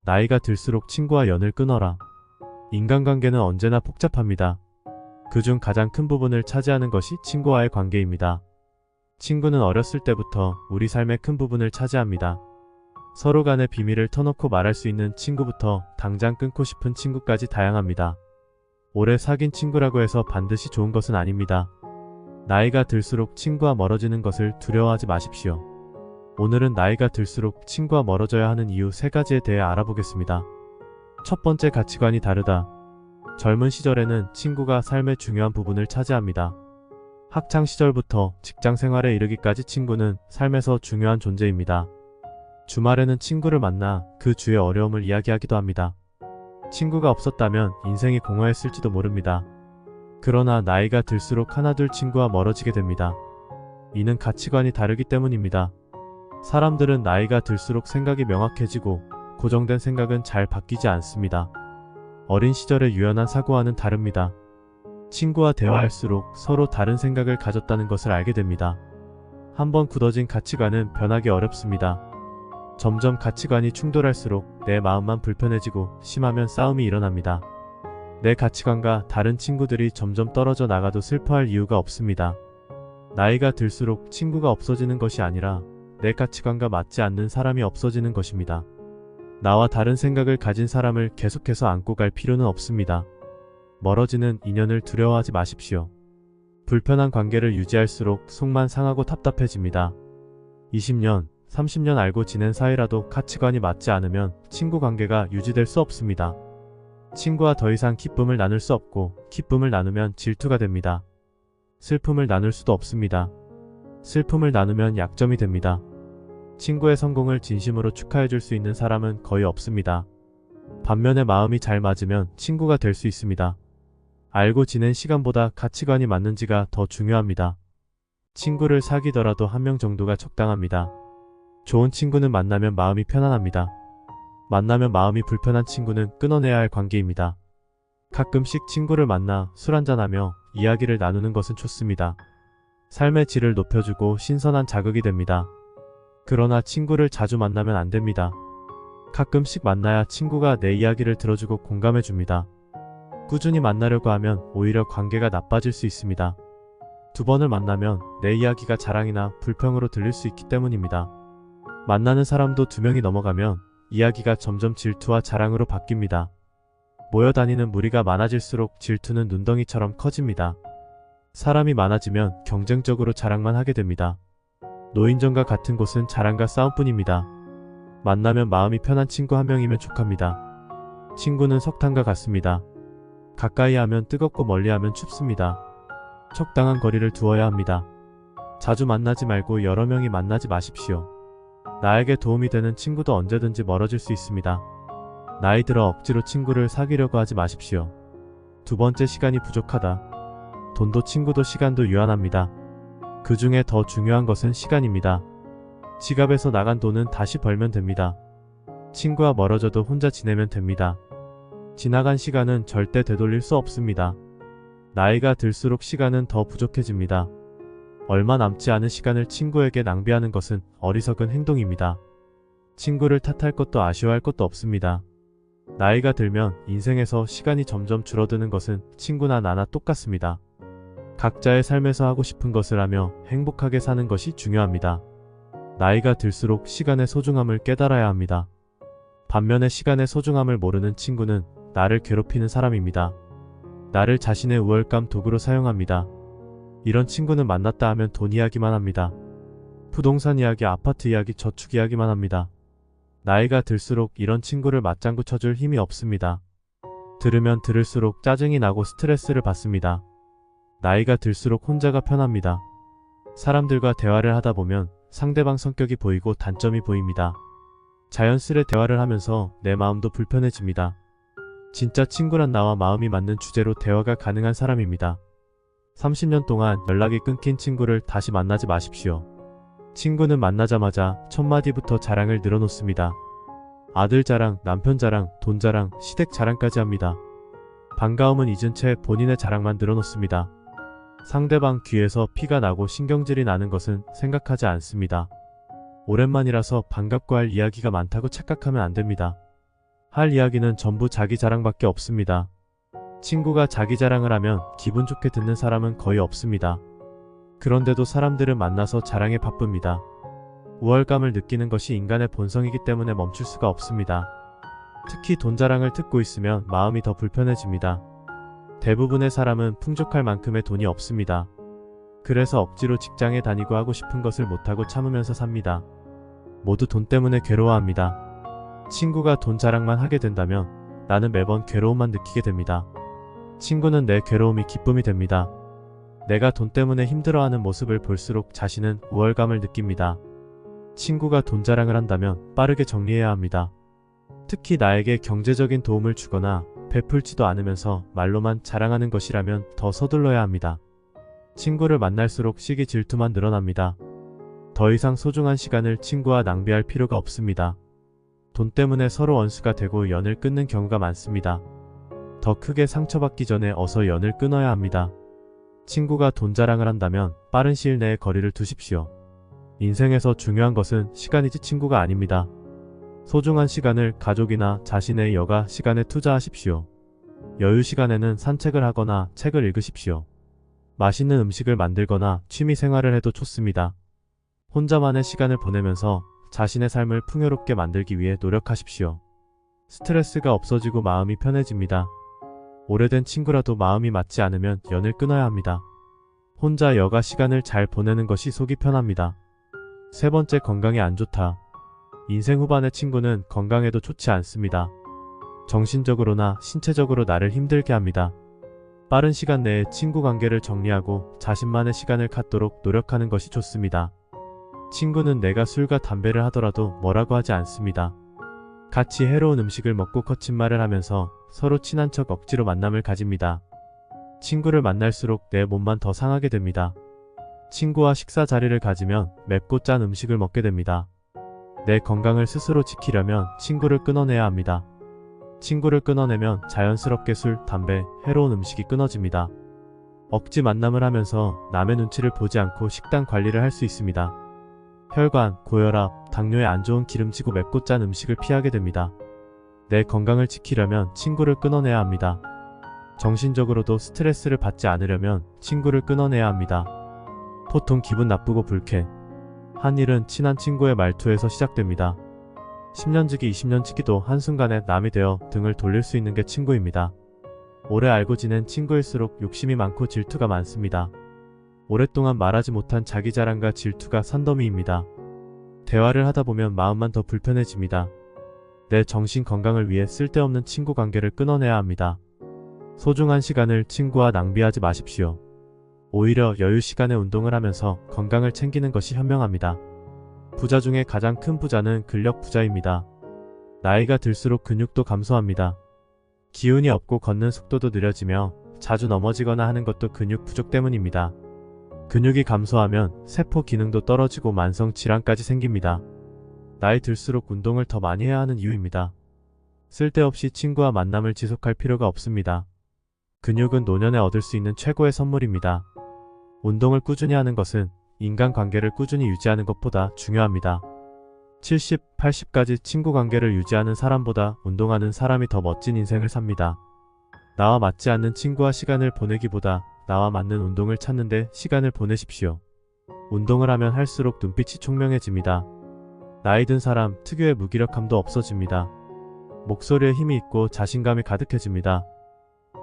나이가 들수록 친구와 연을 끊어라. 인간관계는 언제나 복잡합니다. 그중 가장 큰 부분을 차지하는 것이 친구와의 관계입니다. 친구는 어렸을 때부터 우리 삶의 큰 부분을 차지합니다. 서로 간의 비밀을 터놓고 말할 수 있는 친구부터 당장 끊고 싶은 친구까지 다양합니다. 오래 사귄 친구라고 해서 반드시 좋은 것은 아닙니다. 나이가 들수록 친구와 멀어지는 것을 두려워하지 마십시오. 오늘은 나이가 들수록 친구와 멀어져야 하는 이유 3가지에 대해 알아보겠습니다. 첫 번째, 가치관이 다르다. 젊은 시절에는 친구가 삶의 중요한 부분을 차지합니다. 학창 시절부터 직장 생활에 이르기까지 친구는 삶에서 중요한 존재입니다. 주말에는 친구를 만나 그 주의 어려움을 이야기하기도 합니다. 친구가 없었다면 인생이 공허했을지도 모릅니다. 그러나 나이가 들수록 하나둘 친구와 멀어지게 됩니다. 이는 가치관이 다르기 때문입니다. 사람들은 나이가 들수록 생각이 명확해지고 고정된 생각은 잘 바뀌지 않습니다. 어린 시절의 유연한 사고와는 다릅니다. 친구와 대화할수록 서로 다른 생각을 가졌다는 것을 알게 됩니다. 한번 굳어진 가치관은 변하기 어렵습니다. 점점 가치관이 충돌할수록 내 마음만 불편해지고 심하면 싸움이 일어납니다. 내 가치관과 다른 친구들이 점점 떨어져 나가도 슬퍼할 이유가 없습니다. 나이가 들수록 친구가 없어지는 것이 아니라 내 가치관과 맞지 않는 사람이 없어지는 것입니다. 나와 다른 생각을 가진 사람을 계속해서 안고 갈 필요는 없습니다. 멀어지는 인연을 두려워하지 마십시오. 불편한 관계를 유지할수록 속만 상하고 답답해집니다. 20년, 30년 알고 지낸 사이라도 가치관이 맞지 않으면 친구 관계가 유지될 수 없습니다. 친구와 더 이상 기쁨을 나눌 수 없고 기쁨을 나누면 질투가 됩니다. 슬픔을 나눌 수도 없습니다. 슬픔을 나누면 약점이 됩니다. 친구의 성공을 진심으로 축하해줄 수 있는 사람은 거의 없습니다. 반면에 마음이 잘 맞으면 친구가 될 수 있습니다. 알고 지낸 시간보다 가치관이 맞는지가 더 중요합니다. 친구를 사귀더라도 1명 정도가 적당합니다. 좋은 친구는 만나면 마음이 편안합니다. 만나면 마음이 불편한 친구는 끊어내야 할 관계입니다. 가끔씩 친구를 만나 술 한잔하며 이야기를 나누는 것은 좋습니다. 삶의 질을 높여주고 신선한 자극이 됩니다. 그러나 친구를 자주 만나면 안 됩니다. 가끔씩 만나야 친구가 내 이야기를 들어주고 공감해줍니다. 꾸준히 만나려고 하면 오히려 관계가 나빠질 수 있습니다. 2번을 만나면 내 이야기가 자랑이나 불평으로 들릴 수 있기 때문입니다. 만나는 사람도 2명이 넘어가면 이야기가 점점 질투와 자랑으로 바뀝니다. 모여다니는 무리가 많아질수록 질투는 눈덩이처럼 커집니다. 사람이 많아지면 경쟁적으로 자랑만 하게 됩니다. 노인정과 같은 곳은 자랑과 싸움뿐입니다. 만나면 마음이 편한 친구 1명이면 족합니다. 친구는 석탄과 같습니다. 가까이 하면 뜨겁고 멀리하면 춥습니다. 적당한 거리를 두어야 합니다. 자주 만나지 말고 여러 명이 만나지 마십시오. 나에게 도움이 되는 친구도 언제든지 멀어질 수 있습니다. 나이 들어 억지로 친구를 사귀려고 하지 마십시오. 2번째, 시간이 부족하다. 돈도 친구도 시간도 유한합니다. 그 중에 더 중요한 것은 시간입니다. 지갑에서 나간 돈은 다시 벌면 됩니다. 친구와 멀어져도 혼자 지내면 됩니다. 지나간 시간은 절대 되돌릴 수 없습니다. 나이가 들수록 시간은 더 부족해집니다. 얼마 남지 않은 시간을 친구에게 낭비하는 것은 어리석은 행동입니다. 친구를 탓할 것도 아쉬워할 것도 없습니다. 나이가 들면 인생에서 시간이 점점 줄어드는 것은 친구나 나나 똑같습니다. 각자의 삶에서 하고 싶은 것을 하며 행복하게 사는 것이 중요합니다. 나이가 들수록 시간의 소중함을 깨달아야 합니다. 반면에 시간의 소중함을 모르는 친구는 나를 괴롭히는 사람입니다. 나를 자신의 우월감 도구로 사용합니다. 이런 친구는 만났다 하면 돈 이야기만 합니다. 부동산 이야기, 아파트 이야기, 저축 이야기만 합니다. 나이가 들수록 이런 친구를 맞장구 쳐줄 힘이 없습니다. 들으면 들을수록 짜증이 나고 스트레스를 받습니다. 나이가 들수록 혼자가 편합니다. 사람들과 대화를 하다 보면 상대방 성격이 보이고 단점이 보입니다. 자연스레 대화를 하면서 내 마음도 불편해집니다. 진짜 친구란 나와 마음이 맞는 주제로 대화가 가능한 사람입니다. 30년 동안 연락이 끊긴 친구를 다시 만나지 마십시오. 친구는 만나자마자 첫 마디부터 자랑을 늘어놓습니다. 아들 자랑, 남편 자랑, 돈 자랑, 시댁 자랑까지 합니다. 반가움은 잊은 채 본인의 자랑만 늘어놓습니다. 상대방 귀에서 피가 나고 신경질이 나는 것은 생각하지 않습니다. 오랜만이라서 반갑고 할 이야기가 많다고 착각하면 안 됩니다. 할 이야기는 전부 자기 자랑밖에 없습니다. 친구가 자기 자랑을 하면 기분 좋게 듣는 사람은 거의 없습니다. 그런데도 사람들은 만나서 자랑에 바쁩니다. 우월감을 느끼는 것이 인간의 본성이기 때문에 멈출 수가 없습니다. 특히 돈 자랑을 듣고 있으면 마음이 더 불편해집니다. 대부분의 사람은 풍족할 만큼의 돈이 없습니다. 그래서 억지로 직장에 다니고 하고 싶은 것을 못하고 참으면서 삽니다. 모두 돈 때문에 괴로워합니다. 친구가 돈 자랑만 하게 된다면 나는 매번 괴로움만 느끼게 됩니다. 친구는 내 괴로움이 기쁨이 됩니다. 내가 돈 때문에 힘들어하는 모습을 볼수록 자신은 우월감을 느낍니다. 친구가 돈 자랑을 한다면 빠르게 정리해야 합니다. 특히 나에게 경제적인 도움을 주거나 베풀지도 않으면서 말로만 자랑하는 것이라면 더 서둘러야 합니다. 친구를 만날수록 시기 질투만 늘어납니다. 더 이상 소중한 시간을 친구와 낭비할 필요가 없습니다. 돈 때문에 서로 원수가 되고 연을 끊는 경우가 많습니다. 더 크게 상처받기 전에 어서 연을 끊어야 합니다. 친구가 돈 자랑을 한다면 빠른 시일 내에 거리를 두십시오. 인생에서 중요한 것은 시간이지 친구가 아닙니다. 소중한 시간을 가족이나 자신의 여가 시간에 투자하십시오. 여유 시간에는 산책을 하거나 책을 읽으십시오. 맛있는 음식을 만들거나 취미 생활을 해도 좋습니다. 혼자만의 시간을 보내면서 자신의 삶을 풍요롭게 만들기 위해 노력하십시오. 스트레스가 없어지고 마음이 편해집니다. 오래된 친구라도 마음이 맞지 않으면 연을 끊어야 합니다. 혼자 여가 시간을 잘 보내는 것이 속이 편합니다. 세 번째, 건강이 안 좋다. 인생 후반의 친구는 건강에도 좋지 않습니다. 정신적으로나 신체적으로 나를 힘들게 합니다. 빠른 시간 내에 친구 관계를 정리하고 자신만의 시간을 갖도록 노력하는 것이 좋습니다. 친구는 내가 술과 담배를 하더라도 뭐라고 하지 않습니다. 같이 해로운 음식을 먹고 거짓말을 하면서 서로 친한 척 억지로 만남을 가집니다. 친구를 만날수록 내 몸만 더 상하게 됩니다. 친구와 식사 자리를 가지면 맵고 짠 음식을 먹게 됩니다. 내 건강을 스스로 지키려면 친구를 끊어내야 합니다. 친구를 끊어내면 자연스럽게 술, 담배, 해로운 음식이 끊어집니다. 억지 만남을 하면서 남의 눈치를 보지 않고 식단 관리를 할 수 있습니다. 혈관, 고혈압, 당뇨에 안 좋은 기름지고 맵고 짠 음식을 피하게 됩니다. 내 건강을 지키려면 친구를 끊어내야 합니다. 정신적으로도 스트레스를 받지 않으려면 친구를 끊어내야 합니다. 보통 기분 나쁘고 불쾌 한 일은 친한 친구의 말투에서 시작됩니다. 10년지기 20년지기도 한순간에 남이 되어 등을 돌릴 수 있는 게 친구입니다. 오래 알고 지낸 친구일수록 욕심이 많고 질투가 많습니다. 오랫동안 말하지 못한 자기 자랑과 질투가 산더미입니다. 대화를 하다 보면 마음만 더 불편해집니다. 내 정신 건강을 위해 쓸데없는 친구 관계를 끊어내야 합니다. 소중한 시간을 친구와 낭비하지 마십시오. 오히려 여유 시간에 운동을 하면서 건강을 챙기는 것이 현명합니다. 부자 중에 가장 큰 부자는 근력 부자입니다. 나이가 들수록 근육도 감소합니다. 기운이 없고 걷는 속도도 느려지며 자주 넘어지거나 하는 것도 근육 부족 때문입니다. 근육이 감소하면 세포 기능도 떨어지고 만성 질환까지 생깁니다. 나이 들수록 운동을 더 많이 해야 하는 이유입니다. 쓸데없이 친구와 만남을 지속할 필요가 없습니다. 근육은 노년에 얻을 수 있는 최고의 선물입니다. 운동을 꾸준히 하는 것은 인간관계를 꾸준히 유지하는 것보다 중요합니다. 70, 80까지 친구 관계를 유지하는 사람보다 운동하는 사람이 더 멋진 인생을 삽니다. 나와 맞지 않는 친구와 시간을 보내기보다 나와 맞는 운동을 찾는데 시간을 보내십시오. 운동을 하면 할수록 눈빛이 총명해집니다. 나이 든 사람 특유의 무기력함도 없어집니다. 목소리에 힘이 있고 자신감이 가득해집니다.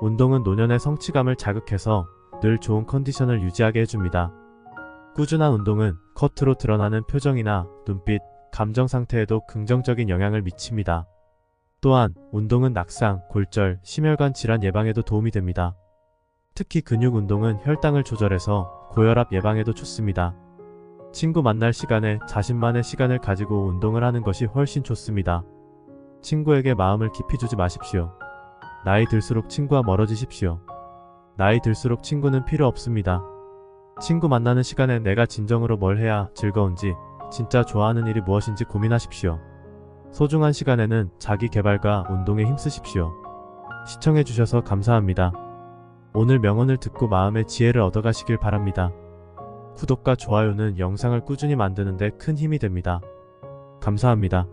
운동은 노년의 성취감을 자극해서 늘 좋은 컨디션을 유지하게 해줍니다. 꾸준한 운동은 겉으로 드러나는 표정이나 눈빛, 감정 상태에도 긍정적인 영향을 미칩니다. 또한 운동은 낙상, 골절, 심혈관 질환 예방에도 도움이 됩니다. 특히 근육 운동은 혈당을 조절해서 고혈압 예방에도 좋습니다. 친구 만날 시간에 자신만의 시간을 가지고 운동을 하는 것이 훨씬 좋습니다. 친구에게 마음을 깊이 주지 마십시오. 나이 들수록 친구와 멀어지십시오. 나이 들수록 친구는 필요 없습니다. 친구 만나는 시간에 내가 진정으로 뭘 해야 즐거운지, 진짜 좋아하는 일이 무엇인지 고민하십시오. 소중한 시간에는 자기 개발과 운동에 힘쓰십시오. 시청해주셔서 감사합니다. 오늘 명언을 듣고 마음의 지혜를 얻어가시길 바랍니다. 구독과 좋아요는 영상을 꾸준히 만드는 데 큰 힘이 됩니다. 감사합니다.